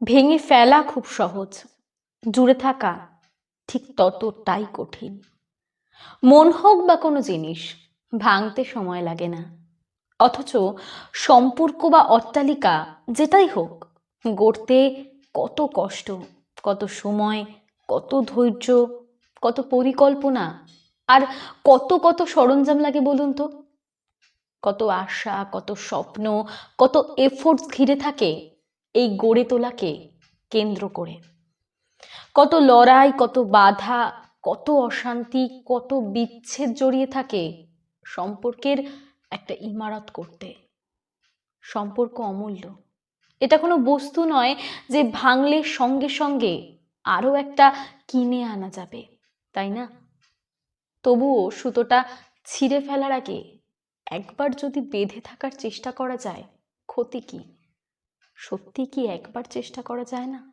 ভেঙে ফেলা খুব সহজ, জুড়ে থাকা ঠিক ততটাই কঠিন। মন হোক বা কোনো জিনিস, ভাঙতে সময় লাগে না। অথচ সম্পর্ক বা অট্টালিকা যেটাই হোক, গড়তে কত কষ্ট, কত সময়, কত ধৈর্য, কত পরিকল্পনা আর কত কত সরঞ্জাম লাগে বলুন তো। কত আশা, কত স্বপ্ন, কত এফোর্টস ঘিরে থাকে এই গড়ে তোলাকে কেন্দ্র করে। কত লড়াই, কত বাধা, কত অশান্তি, কত বিচ্ছেদ জড়িয়ে থাকে সম্পর্কের একটা ইমারত করতে। সম্পর্ক অমূল্য, এটা কোনো বস্তু নয় যে ভাঙলে সঙ্গে সঙ্গে আরো একটা কিনে আনা যাবে, তাই না? তবুও সুতোটা ছিঁড়ে ফেলার আগে একবার যদি বেঁধে থাকার চেষ্টা করা যায়, ক্ষতি কি? সত্যি কি একবার চেষ্টা করা যায় না?